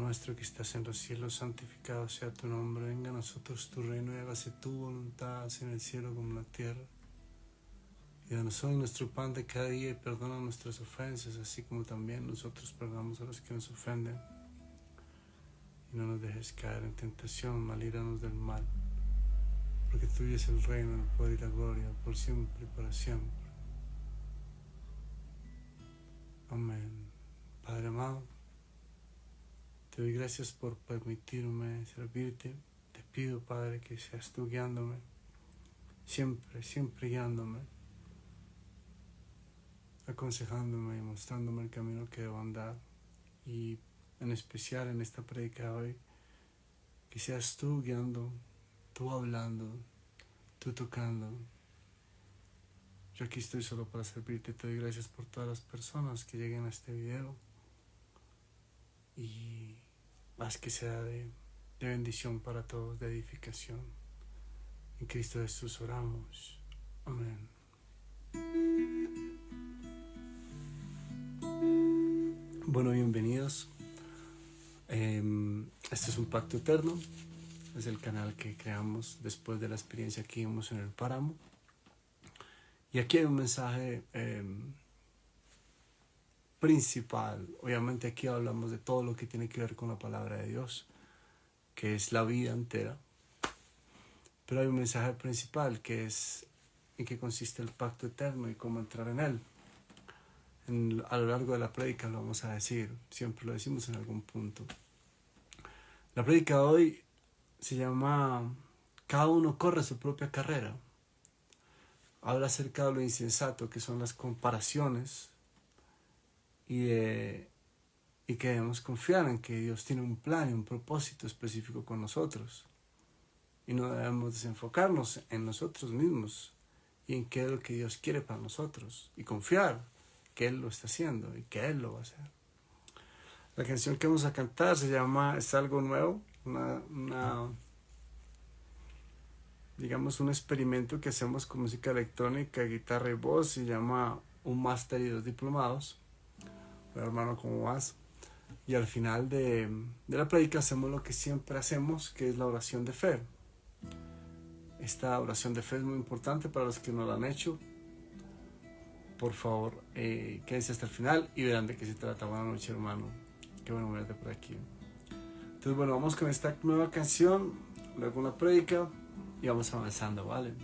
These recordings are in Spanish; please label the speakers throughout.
Speaker 1: nuestro que estás en los cielos, santificado sea tu nombre. Venga a nosotros tu reino y hágase tu voluntad, así en el cielo como en la tierra. Y danos hoy nuestro pan de cada día y perdona nuestras ofensas, así como también nosotros perdonamos a los que nos ofenden. Y no nos dejes caer en tentación, mas líbranos del mal. Porque tuyo es el reino, el poder y la gloria, por siempre y para siempre. Amén. Padre amado, te doy gracias por permitirme servirte. Te pido, Padre, que seas tú guiándome, siempre guiándome, aconsejándome y mostrándome el camino que debo andar. Y en especial en esta prédica de hoy, que seas tú guiando, tú hablando, tú tocando. Yo aquí estoy solo para servirte. Te doy gracias por todas las personas que lleguen a este video y haz que sea de bendición para todos, de edificación. En Cristo Jesús oramos. Amén. Bueno, bienvenidos. Este es un pacto eterno. Es el canal que creamos después de la experiencia que vimos en el páramo. Y aquí hay un mensaje principal. Obviamente aquí hablamos de todo lo que tiene que ver con la palabra de Dios, que es la vida entera. Pero hay un mensaje principal que es en qué consiste el pacto eterno y cómo entrar en él. A lo largo de la prédica lo vamos a decir, siempre lo decimos en algún punto. La prédica de hoy se llama Cada uno corre su propia carrera. Habla acerca de lo insensato que son las comparaciones y que debemos confiar en que Dios tiene un plan y un propósito específico con nosotros. Y no debemos desenfocarnos en nosotros mismos y en qué es lo que Dios quiere para nosotros y confiar que Él lo está haciendo y que Él lo va a hacer. La canción que vamos a cantar se llama Es algo nuevo, digamos un experimento que hacemos con música electrónica, guitarra y voz. Se llama Un máster y 2 diplomados. Hola, hermano, ¿cómo vas? Y al final de la prédica hacemos lo que siempre hacemos, que es la oración de fe. Esta oración de fe es muy importante para los que no la han hecho. Por favor, quédense hasta el final y verán de qué se trata. Buenas noches, hermano. Qué bueno verte por aquí. Entonces, bueno, vamos con esta nueva canción, luego una prédica y vamos avanzando, ¿vale?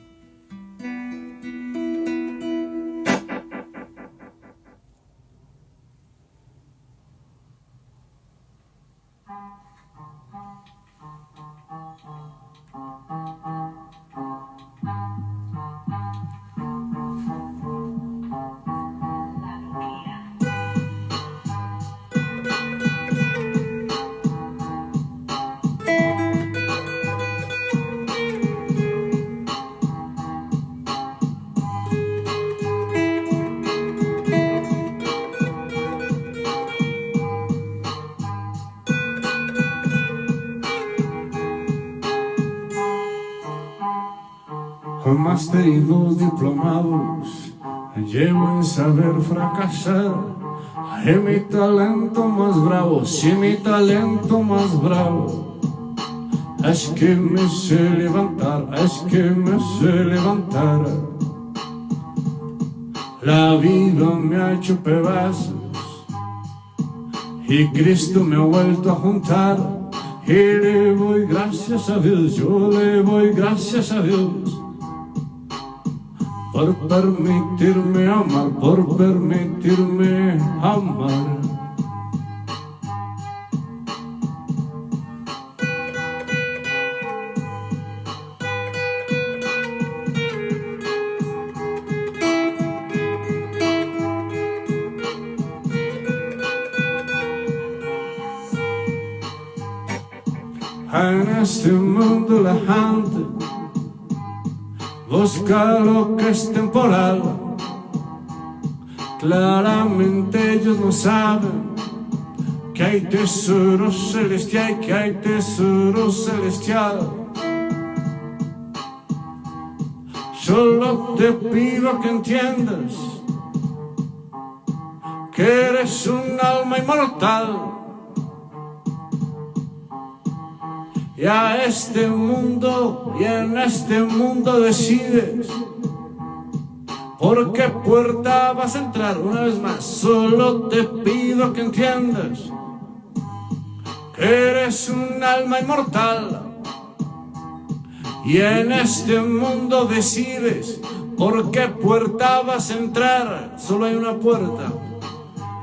Speaker 2: Un máster y 2 diplomados, llevo en saber fracasar. Es mi talento más bravo, sí, mi talento más bravo. Es que me sé levantar, es que me sé levantar. La vida me ha hecho pedazos y Cristo me ha vuelto a juntar. Y le doy gracias a Dios, yo le doy gracias a Dios por permitirme amar, por permitirme amar. En este mundo la gente busca lo que es temporal. Claramente ellos no saben que hay tesoro celestial, que hay tesoro celestial. Solo te pido que entiendas que eres un alma inmortal y a este mundo, y en este mundo decides por qué puerta vas a entrar. Una vez más, solo te pido que entiendas que eres un alma inmortal y en este mundo decides por qué puerta vas a entrar. Solo hay una puerta,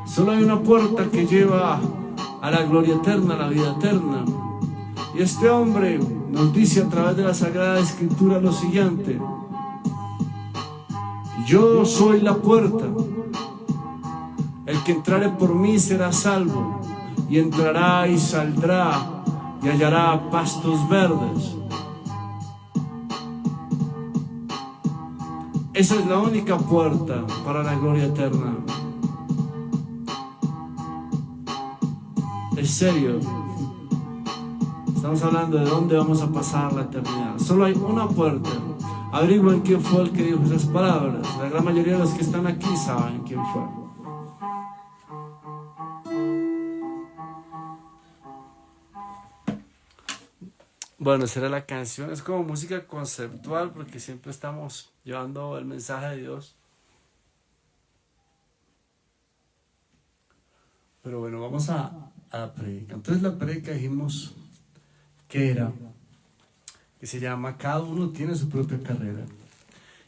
Speaker 2: solo hay una puerta que lleva a la gloria eterna, a la vida eterna. Y este hombre nos dice a través de la Sagrada Escritura lo siguiente: yo soy la puerta, el que entrare por mí será salvo, y entrará y saldrá y hallará pastos verdes. Esa es la única puerta para la gloria eterna. Es serio. Estamos hablando de dónde vamos a pasar la eternidad. Solo hay una puerta. Averigüen quién fue el que dijo esas palabras. La gran mayoría de los que están aquí saben quién fue.
Speaker 1: Bueno, esa era la canción. Es como música conceptual porque siempre estamos llevando el mensaje de Dios. Pero bueno, vamos a la prédica. Entonces la prédica dijimos que era, que se llama Cada uno tiene su propia carrera.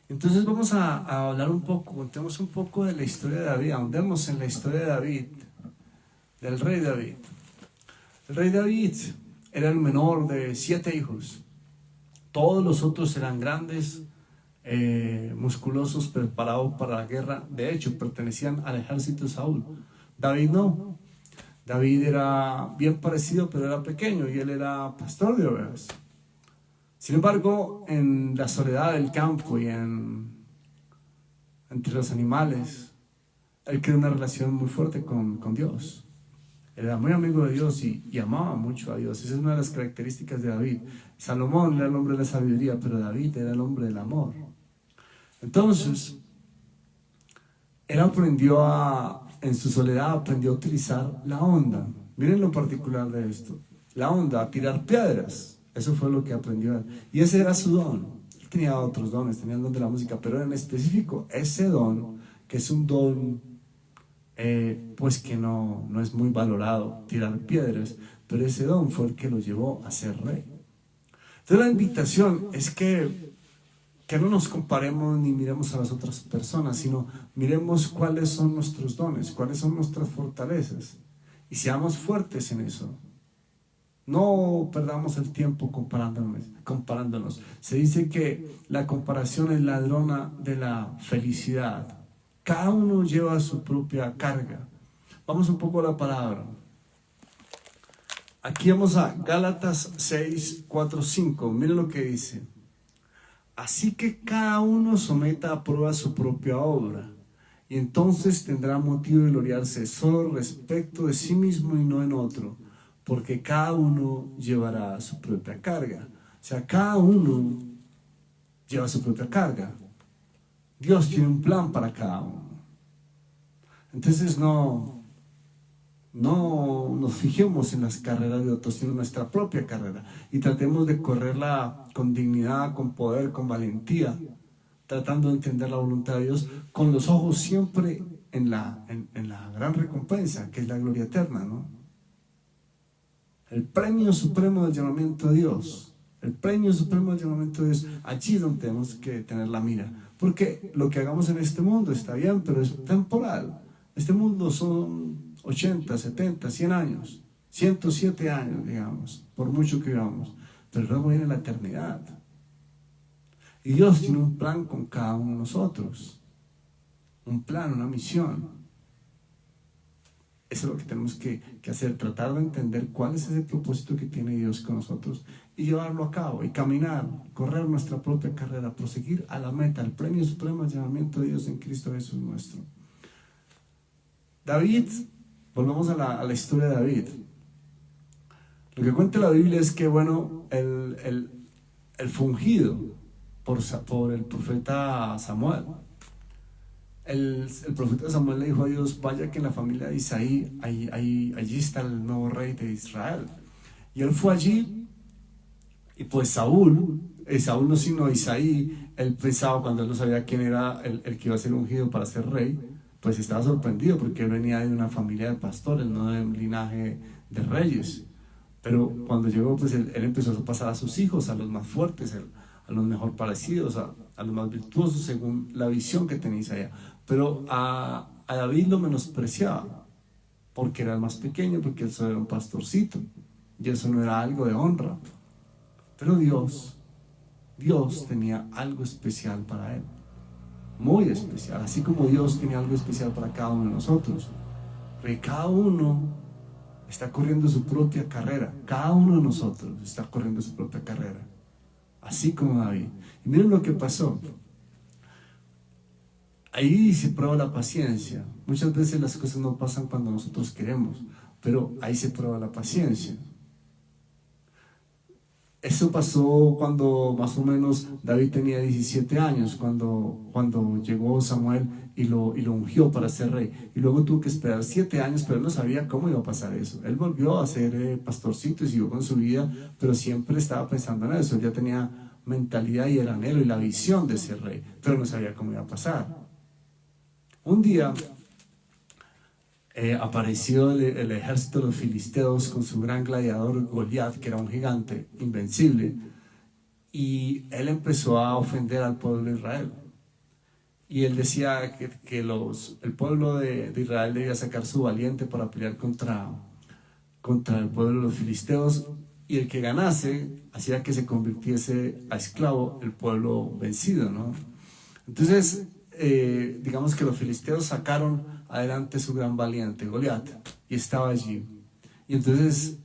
Speaker 1: Entonces vamos a hablar un poco, contemos un poco de la historia de David. Ahondemos en la historia de David, del rey David. El rey David era el menor de 7 hijos. Todos los otros eran grandes, musculosos, preparados para la guerra. De hecho, pertenecían al ejército de Saúl. David no. David era bien parecido, pero era pequeño y él era pastor de ovejas. Sin embargo, en la soledad del campo y entre los animales, él creó una relación muy fuerte con Dios. Él era muy amigo de Dios y amaba mucho a Dios. Esa es una de las características de David. Salomón era el hombre de la sabiduría, pero David era el hombre del amor. Entonces, él en su soledad aprendió a utilizar la onda. Miren lo particular de esto. La onda, a tirar piedras. Eso fue lo que aprendió él. Y ese era su don. Él tenía otros dones, tenía el don de la música, pero en específico ese don, que es un don pues que no es muy valorado, tirar piedras, pero ese don fue el que lo llevó a ser rey. Entonces la invitación es que no nos comparemos ni miremos a las otras personas, sino miremos cuáles son nuestros dones, cuáles son nuestras fortalezas y seamos fuertes en eso. No perdamos el tiempo comparándonos. Se dice que la comparación es ladrona de la felicidad. Cada uno lleva su propia carga. Vamos un poco a la palabra. Aquí vamos a Gálatas 6, 4, 5. Miren lo que dice. Así que cada uno someta a prueba su propia obra, y entonces tendrá motivo de gloriarse solo respecto de sí mismo y no en otro, porque cada uno llevará su propia carga. O sea, cada uno lleva su propia carga. Dios tiene un plan para cada uno. Entonces no nos fijemos en las carreras de otros, sino en nuestra propia carrera. Y tratemos de correrla con dignidad, con poder, con valentía, tratando de entender la voluntad de Dios, con los ojos siempre en la gran recompensa, que es la gloria eterna, ¿no? El premio supremo del llamamiento de Dios. El premio supremo del llamamiento de Dios. Allí es donde tenemos que tener la mira. Porque lo que hagamos en este mundo está bien, pero es temporal. Este mundo son 80, 70, 100 años. 107 años, digamos, por mucho que vivamos. Pero luego viene la eternidad. Y Dios tiene un plan con cada uno de nosotros. Un plan, una misión. Eso es lo que tenemos que hacer, tratar de entender cuál es ese propósito que tiene Dios con nosotros y llevarlo a cabo, y caminar, correr nuestra propia carrera, proseguir a la meta, el premio supremo del llamamiento de Dios en Cristo Jesús nuestro. David, volvamos a la historia de David. Lo que cuenta la Biblia es que, bueno, el fue ungido por el profeta Samuel. El profeta Samuel le dijo a Dios: vaya que en la familia de Isaí allí está el nuevo rey de Israel. Y él fue allí Y pues Saúl no sino Isaí, él pensaba cuando él no sabía quién era el que iba a ser ungido para ser rey, pues estaba sorprendido porque él venía de una familia de pastores, no de un linaje de reyes. Pero cuando llegó, pues él empezó a pasar a sus hijos, a los más fuertes, a los mejor parecidos, a los más virtuosos, según la visión que tenía Isaías. Pero a David lo menospreciaba, porque era el más pequeño, porque él solo era un pastorcito, y eso no era algo de honra. Pero Dios tenía algo especial para él, muy especial, así como Dios tiene algo especial para cada uno de nosotros. Porque cada uno está corriendo su propia carrera, cada uno de nosotros está corriendo su propia carrera, así como David. Y miren lo que pasó. Ahí se prueba la paciencia. Muchas veces las cosas no pasan cuando nosotros queremos, pero ahí se prueba la paciencia. Eso pasó cuando más o menos David tenía 17 años, cuando llegó Samuel y lo ungió para ser rey. Y luego tuvo que esperar 7 años, pero él no sabía cómo iba a pasar eso. Él volvió a ser pastorcito y siguió con su vida, pero siempre estaba pensando en eso. Él ya tenía mentalidad y el anhelo y la visión de ser rey, pero no sabía cómo iba a pasar. Un día apareció el ejército de los filisteos con su gran gladiador Goliat, que era un gigante invencible, y él empezó a ofender al pueblo de Israel. Y él decía que el pueblo de Israel debía sacar su valiente para pelear contra el pueblo de los filisteos, y el que ganase hacía que se convirtiese a esclavo el pueblo vencido, ¿no? Entonces, digamos que los filisteos sacaron adelante su gran valiente, Goliat, y estaba allí. Y entonces,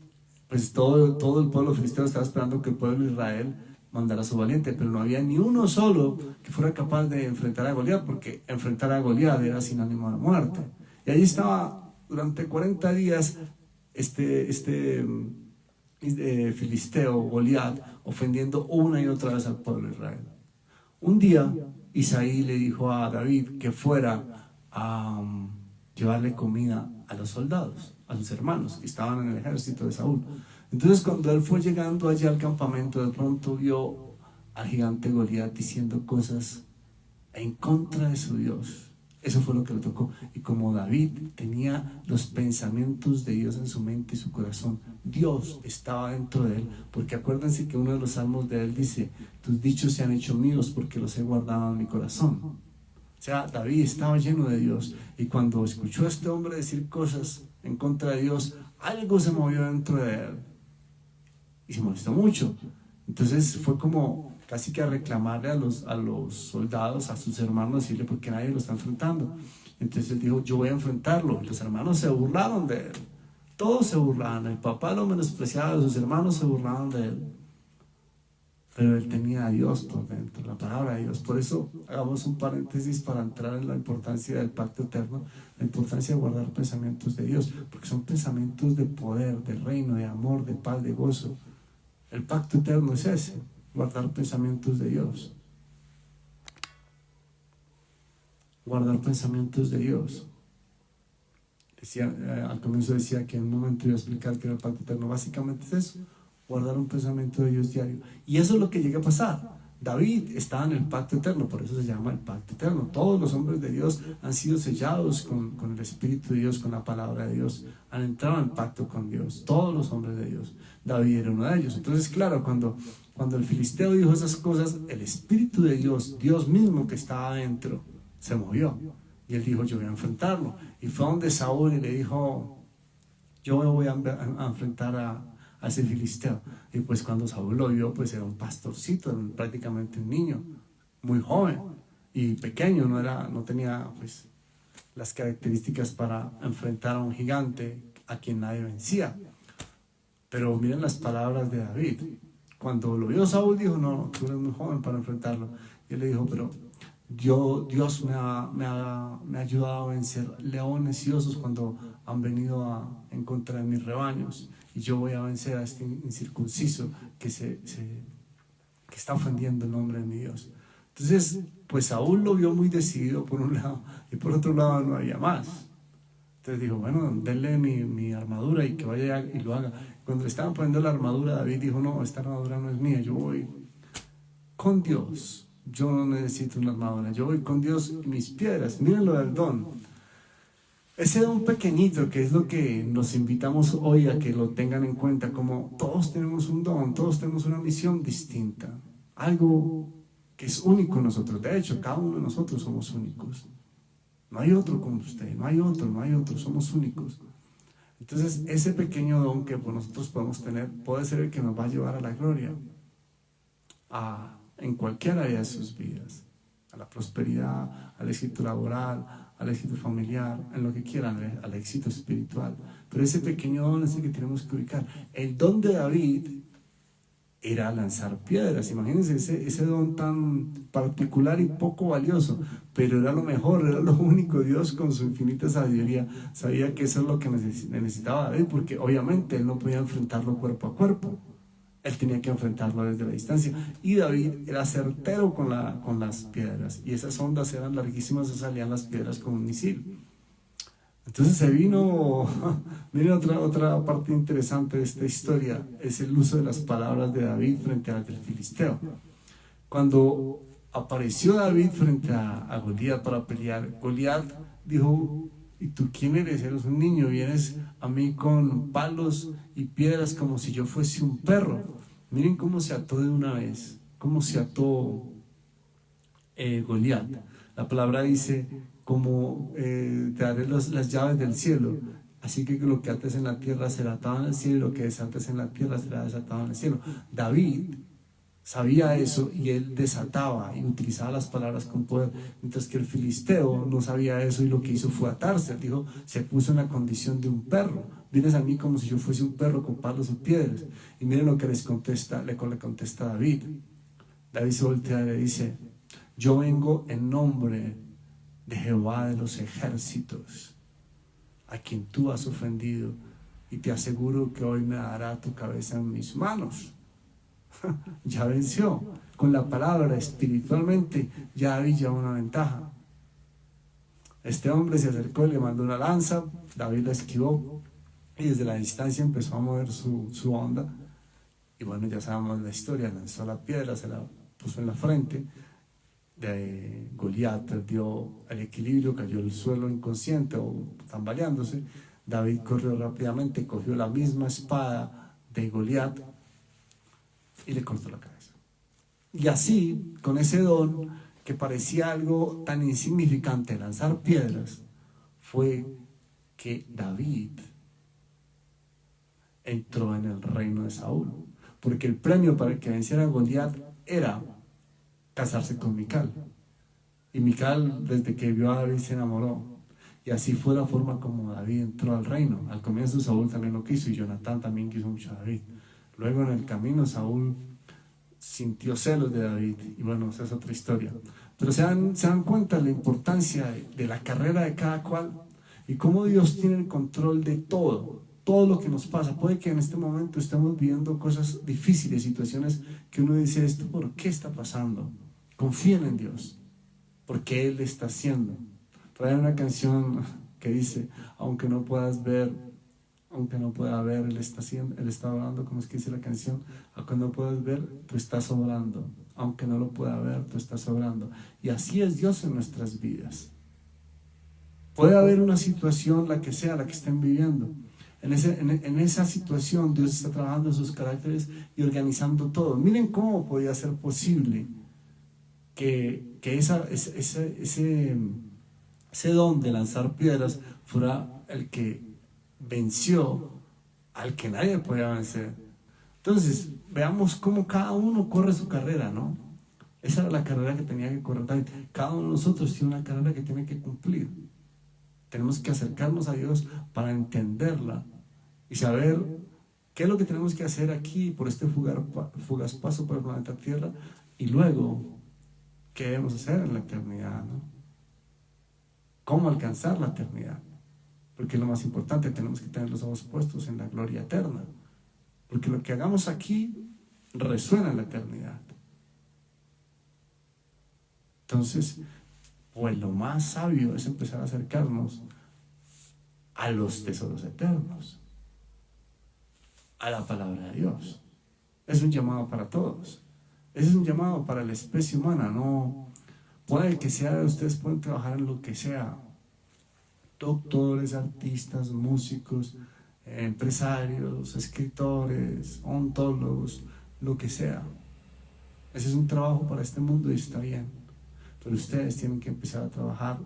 Speaker 1: pues todo el pueblo filisteo estaba esperando que el pueblo de Israel mandara a su valiente, pero no había ni uno solo que fuera capaz de enfrentar a Goliat, porque enfrentar a Goliat era sinónimo de muerte. Y allí estaba durante 40 días este filisteo, Goliat, ofendiendo una y otra vez al pueblo de Israel. Un día, Isaí le dijo a David que fuera a llevarle comida a los soldados, a sus hermanos que estaban en el ejército de Saúl. Entonces, cuando él fue llegando allá al campamento, de pronto vio al gigante Goliat diciendo cosas en contra de su Dios. Eso fue lo que le tocó. Y como David tenía los pensamientos de Dios en su mente y su corazón, Dios estaba dentro de él. Porque acuérdense que uno de los salmos de él dice: tus dichos se han hecho míos porque los he guardado en mi corazón. O sea, David estaba lleno de Dios. Y cuando escuchó a este hombre decir cosas en contra de Dios, algo se movió dentro de él. Y se molestó mucho. Entonces fue como casi que a reclamarle a los soldados, a sus hermanos, decirle por qué nadie lo está enfrentando. Entonces él dijo: yo voy a enfrentarlo. Y los hermanos se burlaron de él. Todos se burlaban. El papá lo menospreciaba, sus hermanos se burlaban de él. Pero él tenía a Dios por dentro, la palabra de Dios. Por eso hagamos un paréntesis para entrar en la importancia del pacto eterno, la importancia de guardar pensamientos de Dios, porque son pensamientos de poder, de reino, de amor, de paz, de gozo. El pacto eterno es ese, guardar pensamientos de Dios. Guardar pensamientos de Dios. Al comienzo decía que en un momento iba a explicar que era el pacto eterno. Básicamente es eso, guardar un pensamiento de Dios diario. Y eso es lo que llega a pasar. David estaba en el pacto eterno, por eso se llama el pacto eterno. Todos los hombres de Dios han sido sellados con el Espíritu de Dios, con la palabra de Dios. Han entrado en pacto con Dios, todos los hombres de Dios. David era uno de ellos. Entonces, claro, cuando el filisteo dijo esas cosas, el Espíritu de Dios, Dios mismo que estaba adentro, se movió. Y él dijo: yo voy a enfrentarlo. Y fue donde Saúl y le dijo: yo me voy a enfrentar a ese filisteo. Y pues cuando Saúl lo vio, pues era un pastorcito, era prácticamente un niño, muy joven y pequeño, no tenía pues las características para enfrentar a un gigante a quien nadie vencía. Pero miren las palabras de David. Cuando lo vio Saúl, dijo: no, tú eres muy joven para enfrentarlo. Y él le dijo: pero Dios me ha ayudado a vencer leones y osos cuando han venido en contra de mis rebaños, y yo voy a vencer a este incircunciso que está ofendiendo el nombre de mi Dios. Entonces, pues Saúl lo vio muy decidido por un lado, y por otro lado no había más. Entonces dijo, bueno, denle mi armadura y que vaya y lo haga. Cuando le estaban poniendo la armadura, David dijo, no, esta armadura no es mía, yo voy con Dios. Yo no necesito una armadura, yo voy con Dios y mis piedras. Miren lo del don. Ese don pequeñito que es lo que nos invitamos hoy a que lo tengan en cuenta, como todos tenemos un don, todos tenemos una misión distinta, algo que es único en nosotros. De hecho, cada uno de nosotros somos únicos. No hay otro como usted, no hay otro, somos únicos. Entonces, ese pequeño don que nosotros podemos tener puede ser el que nos va a llevar a la gloria, en cualquier área de sus vidas, a la prosperidad, al éxito laboral, al éxito familiar, en lo que quieran, al éxito espiritual. Pero ese pequeño don es el que tenemos que ubicar. El don de David era lanzar piedras. Imagínense ese don tan particular y poco valioso, pero era lo mejor, era lo único. Dios con su infinita sabiduría sabía que eso es lo que necesitaba David, porque obviamente él no podía enfrentarlo cuerpo a cuerpo. Él tenía que enfrentarlo desde la distancia. Y David era certero con las piedras. Y esas ondas eran larguísimas, se salían las piedras como un misil. Entonces se vino, miren otra parte interesante de esta historia, es el uso de las palabras de David frente a las del filisteo. Cuando apareció David frente a Goliat para pelear, Goliat dijo, ¿y tú quién eres? Eres un niño, vienes a mí con palos y piedras como si yo fuese un perro. Miren cómo se ató de una vez, cómo se ató Goliat. La palabra dice, como te daré las llaves del cielo, así que lo que ates en la tierra será atado en el cielo, y lo que desates en la tierra será desatado en el cielo. David sabía eso y él desataba y utilizaba las palabras con poder, mientras que el filisteo no sabía eso y lo que hizo fue atarse. Él dijo, se puso en la condición de un perro. Vienes a mí como si yo fuese un perro con palos y piedras. Y miren lo que le contesta David. David se voltea y le dice, yo vengo en nombre de Jehová de los ejércitos, a quien tú has ofendido, y te aseguro que hoy me dará tu cabeza en mis manos. Ya venció. Con la palabra, espiritualmente, ya David lleva una ventaja. Este hombre se acercó y le mandó una lanza, David la esquivó, y desde la distancia empezó a mover su onda. Y bueno, ya sabemos la historia, lanzó la piedra, se la puso en la frente de Goliat, perdió el equilibrio, cayó al suelo inconsciente o tambaleándose. David corrió rápidamente, cogió la misma espada de Goliat y le cortó la cabeza. Y así, con ese don que parecía algo tan insignificante, lanzar piedras, fue que David entró en el reino de Saúl, porque el premio para que venciera a Goliat era casarse con Mical. Y Mical, desde que vio a David, se enamoró. Y así fue la forma como David entró al reino. Al comienzo Saúl también lo quiso y Jonatán también quiso mucho a David. Luego en el camino Saúl sintió celos de David. Y bueno, esa es otra historia. Pero se dan cuenta de la importancia de la carrera de cada cual y cómo Dios tiene el control de todo lo que nos pasa. Puede que en este momento estemos viviendo cosas difíciles, situaciones que uno dice, ¿esto por qué está pasando? Confíen en Dios, porque Él está haciendo. Trae una canción que dice, aunque no puedas ver, aunque no pueda ver, Él está haciendo, Él está obrando. ¿Cómo es que dice la canción? Aunque no puedas ver, tú estás obrando. Aunque no lo pueda ver, tú estás obrando. Y así es Dios en nuestras vidas. Puede haber una situación, la que sea, la que estén viviendo. En esa situación Dios está trabajando en sus caracteres y organizando todo. Miren cómo podía ser posible que ese don de lanzar piedras fuera el que venció al que nadie podía vencer. Entonces, veamos cómo cada uno corre su carrera, ¿no? Esa era la carrera que tenía que correr David. Cada uno de nosotros tiene una carrera que tiene que cumplir. Tenemos que acercarnos a Dios para entenderla y saber qué es lo que tenemos que hacer aquí por este fugaz paso por el planeta Tierra y luego qué debemos hacer en la eternidad, ¿no? Cómo alcanzar la eternidad. Porque lo más importante, tenemos que tener los ojos puestos en la gloria eterna. Porque lo que hagamos aquí resuena en la eternidad. Entonces, pues lo más sabio es empezar a acercarnos
Speaker 2: a los tesoros eternos, a la palabra de Dios. Es un llamado para todos. Es un llamado para la especie humana. No puede que sea, ustedes pueden trabajar en lo que sea, doctores, artistas, músicos, empresarios, escritores, ontólogos, lo que sea. Ese es un trabajo para este mundo y está bien. Pero ustedes tienen que empezar a trabajar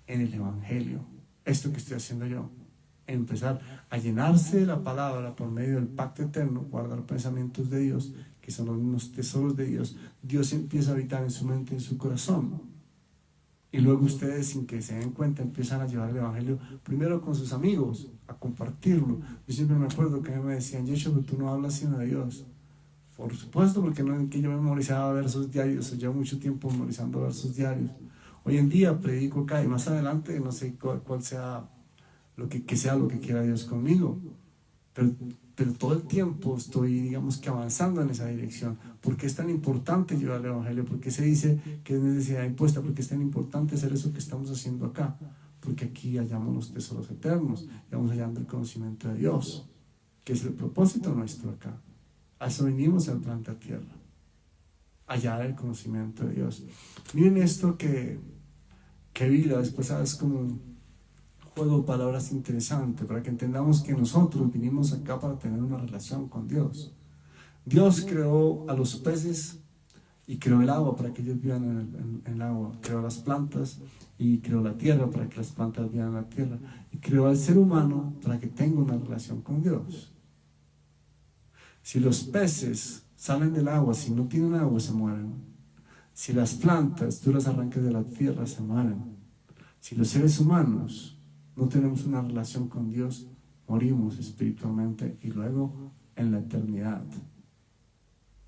Speaker 2: en el Evangelio. Esto que estoy haciendo yo. Empezar a llenarse de la palabra por medio del pacto eterno, guardar pensamientos de Dios, que son los mismos tesoros de Dios. Dios empieza a habitar en su mente, en su corazón. Y luego ustedes, sin que se den cuenta, empiezan a llevar el Evangelio primero con sus amigos, a compartirlo. Yo siempre me acuerdo que me decían, Yeshua, pero tú no hablas sino de Dios. Por supuesto, porque no es que yo memorizaba versos diarios, llevo mucho tiempo memorizando versos diarios. Hoy en día predico acá y más adelante no sé cuál sea que sea lo que quiera Dios conmigo. Pero todo el tiempo estoy, digamos que avanzando en esa dirección. ¿Por qué es tan importante llevar el Evangelio? ¿Por qué se dice que es necesidad impuesta? ¿Por qué es tan importante hacer eso que estamos haciendo acá? Porque aquí hallamos los tesoros eternos y vamos hallando el conocimiento de Dios, que es el propósito nuestro acá. A eso venimos al planeta Tierra, hallar el conocimiento de Dios. Miren esto que vi la vez pasada, es como un juego de palabras interesante para que entendamos que nosotros vinimos acá para tener una relación con Dios. Dios creó a los peces y creó el agua para que ellos vivan en el agua. Creó las plantas y creó la tierra para que las plantas vivan en la tierra. Y creó al ser humano para que tenga una relación con Dios. Si los peces salen del agua, si no tienen agua, se mueren. Si las plantas, tú las arrancas de la tierra, se mueren. Si los seres humanos no tenemos una relación con Dios, morimos espiritualmente y luego en la eternidad.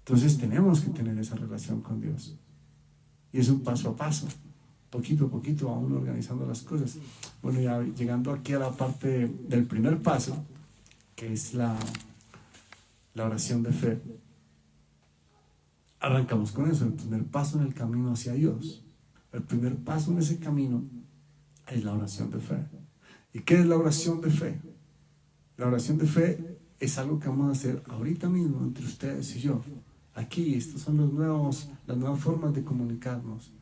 Speaker 2: Entonces tenemos que tener esa relación con Dios. Y es un paso a paso, poquito a poquito vamos organizando las cosas. Bueno, ya llegando aquí a la parte del primer paso, que es la oración de fe. Arrancamos con eso, el primer paso en el camino hacia Dios. El primer paso en ese camino es la oración de fe. ¿Y qué es la oración de fe? La oración de fe es algo que vamos a hacer ahorita mismo entre ustedes y yo. Aquí, estas son las nuevas formas de comunicarnos.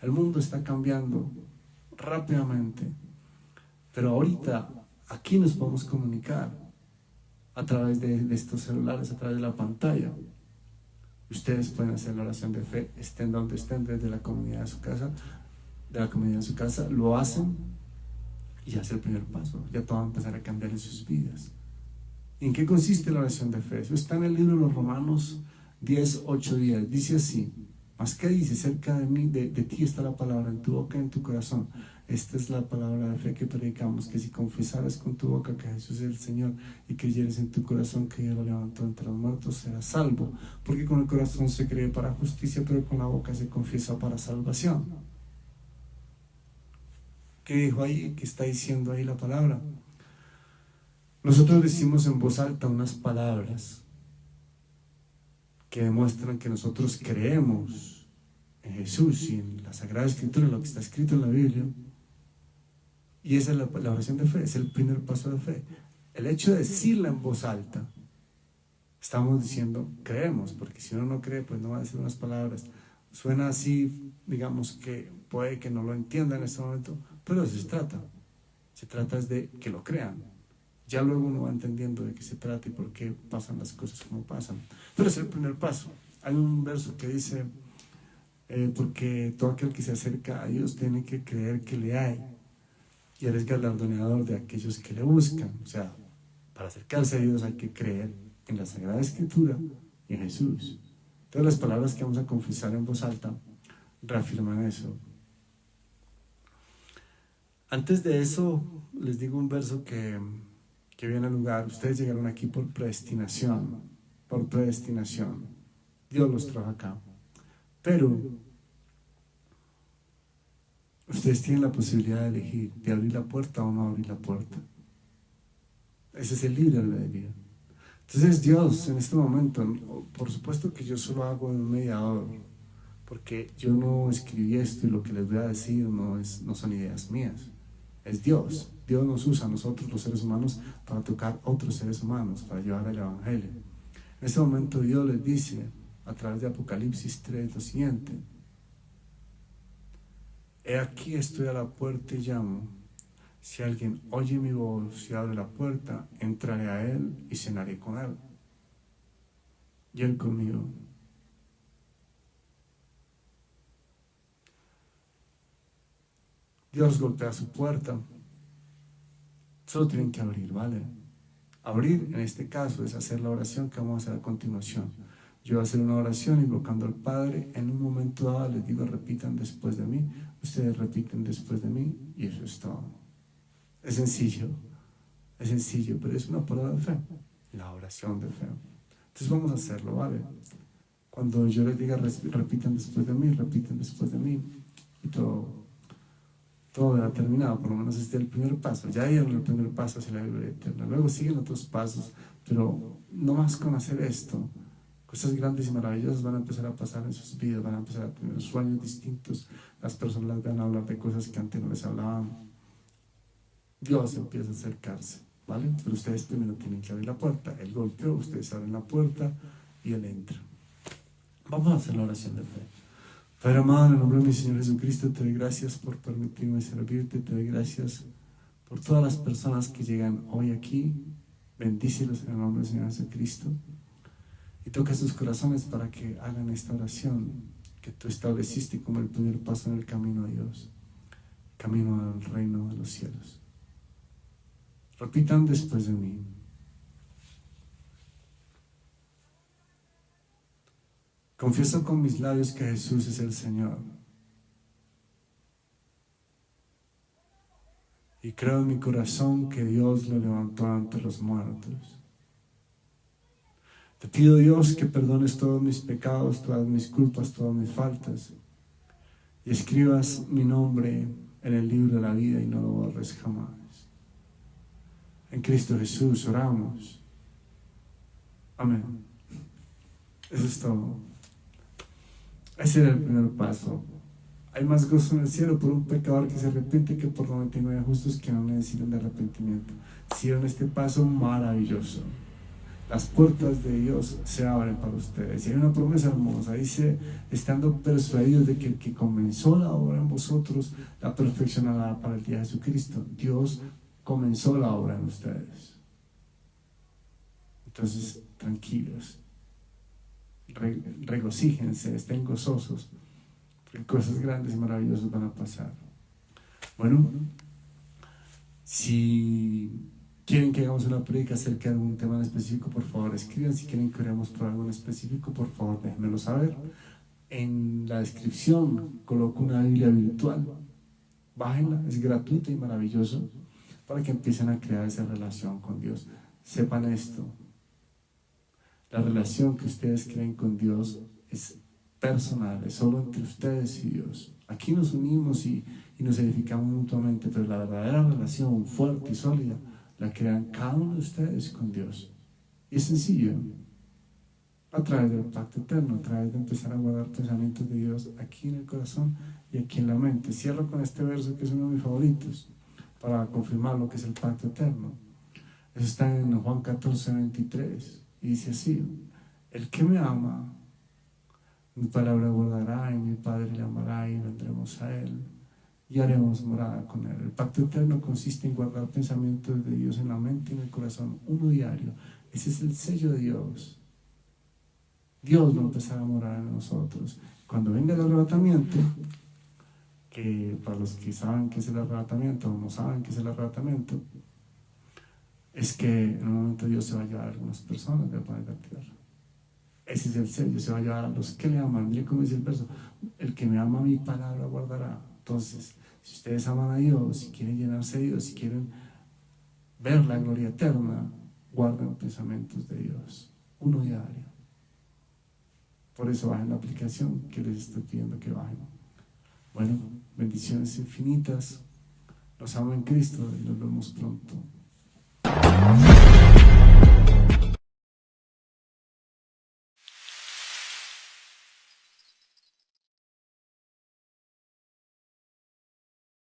Speaker 2: El mundo está cambiando rápidamente, pero ahorita aquí nos podemos comunicar a través de estos celulares, a través de la pantalla. Ustedes pueden hacer la oración de fe, estén donde estén, desde la comunidad de su casa, lo hacen y ya es el primer paso. Ya todo va a empezar a cambiar en sus vidas. ¿En qué consiste la oración de fe? Eso está en el libro de los Romanos 10, 8, 10. Dice así: ¿Mas qué dice? Cerca de mí, de ti está la palabra, en tu boca y en tu corazón. Esta es la palabra de fe que predicamos, que si confesaras con tu boca que Jesús es el Señor y creyeres en tu corazón que Dios lo levantó entre los muertos, serás salvo. Porque con el corazón se cree para justicia, pero con la boca se confiesa para salvación. ¿Qué dijo ahí? ¿Qué está diciendo ahí la palabra? Nosotros decimos en voz alta unas palabras que demuestran que nosotros creemos en Jesús y en la Sagrada Escritura, lo que está escrito en la Biblia. Y esa es la oración de fe, es el primer paso de fe. El hecho de decirla en voz alta, estamos diciendo creemos, porque si uno no cree, pues no va a decir unas palabras. Suena así, digamos que puede que no lo entienda en este momento, pero de eso se trata. Se trata es de que lo crean. Ya luego uno va entendiendo de qué se trata y por qué pasan las cosas como pasan. Pero es el primer paso. Hay un verso que dice, porque todo aquel que se acerca a Dios tiene que creer que le hay, y Él es galardonador de aquellos que le buscan. O sea, para acercarse a Dios hay que creer en la Sagrada Escritura y en Jesús. Entonces las palabras que vamos a confesar en voz alta reafirman eso. Antes de eso, les digo un verso que viene al lugar. Ustedes llegaron aquí por predestinación. Por predestinación. Dios los trajo acá. Pero ustedes tienen la posibilidad de elegir, de abrir la puerta o no abrir la puerta. Ese es el libre albedrío. Entonces Dios en este momento, por supuesto que yo solo hago un mediador, porque yo no escribí esto y lo que les voy a decir no son ideas mías. es Dios. Dios nos usa a nosotros los seres humanos para tocar otros seres humanos, para llevar el Evangelio. En este momento Dios les dice a través de Apocalipsis 3 lo siguiente: he aquí estoy a la puerta y llamo. Si alguien oye mi voz y abre la puerta, entraré a él y cenaré con él, y él conmigo. Dios golpea su puerta. Solo tienen que abrir, ¿vale? Abrir en este caso es hacer la oración que vamos a hacer a continuación. Yo voy a hacer una oración invocando al Padre. En un momento dado les digo: repitan después de mí. Ustedes repiten después de mí y eso es todo. Es sencillo, pero es una prueba de fe, la oración de fe. Entonces vamos a hacerlo, ¿vale? Cuando yo les diga repitan después de mí, y todo verá terminado. Por lo menos este es el primer paso. Ya dieron el primer paso hacia la gloria eterna. Luego siguen otros pasos, pero no más con hacer esto, cosas grandes y maravillosas van a empezar a pasar en sus vidas. Van a empezar a tener sueños distintos. Las personas van a hablar de cosas que antes no les hablaban. Dios empieza a acercarse, ¿vale? Pero ustedes primero tienen que abrir la puerta. Él golpeó, ustedes abren la puerta y Él entra. Vamos a hacer la oración de fe. Padre amado, en el nombre de mi Señor Jesucristo, te doy gracias por permitirme servirte. Te doy gracias por todas las personas que llegan hoy aquí. Bendícelos en el nombre del Señor Jesucristo. Y toca sus corazones para que hagan esta oración que tú estableciste como el primer paso en el camino a Dios, camino al reino de los cielos. Repitan después de mí: confieso con mis labios que Jesús es el Señor, y creo en mi corazón que Dios lo levantó ante los muertos. Te pido, Dios, que perdones todos mis pecados, todas mis culpas, todas mis faltas, y escribas mi nombre en el libro de la vida y no lo borres jamás. En Cristo Jesús oramos. Amén. Eso es todo. Ese era el primer paso. Hay más gozo en el cielo por un pecador que se arrepiente que por 99 justos que no necesitan de arrepentimiento. Hicieron este paso maravilloso. Las puertas de Dios se abren para ustedes. Y hay una promesa hermosa. Dice: estando persuadidos de que el que comenzó la obra en vosotros la perfeccionará para el día de Jesucristo. Dios comenzó la obra en ustedes. Entonces, tranquilos, regocíjense, estén gozosos, porque cosas grandes y maravillosas van a pasar. Bueno, si quieren que hagamos una prédica acerca de algún tema en específico, por favor escriban. Si quieren que oremos por algo en específico, por favor déjenmelo saber. En la descripción coloco una Biblia virtual. Bájenla, es gratuita y maravilloso, para que empiecen a crear esa relación con Dios. Sepan esto: la relación que ustedes creen con Dios es personal, es solo entre ustedes y Dios. Aquí nos unimos y nos edificamos mutuamente, pero la verdadera relación fuerte y sólida la crean cada uno de ustedes con Dios. Y es sencillo, a través del pacto eterno, a través de empezar a guardar pensamientos de Dios aquí en el corazón y aquí en la mente. Cierro con este verso que es uno de mis favoritos, para confirmar lo que es el pacto eterno. Eso está en Juan 14:23 y dice así: el que me ama, mi palabra guardará, y mi Padre le amará, y vendremos a él y haremos morada con él. El pacto eterno consiste en guardar pensamientos de Dios en la mente y en el corazón, uno diario. Ese es el sello de Dios. Dios va a empezar a morar en nosotros. Cuando venga el arrebatamiento, que para los que saben qué es el arrebatamiento o no saben qué es el arrebatamiento, es que en un momento Dios se va a llevar a algunas personas del planeta Tierra. Ese es el sello, se va a llevar a los que le aman. Miren cómo dice el verso: el que me ama, mi palabra guardará. Entonces, si ustedes aman a Dios, si quieren llenarse de Dios, si quieren ver la gloria eterna, guarden pensamientos de Dios, uno diario. Por eso bajen la aplicación que les estoy pidiendo que bajen. Bueno, bendiciones infinitas. Los amo en Cristo y nos vemos pronto.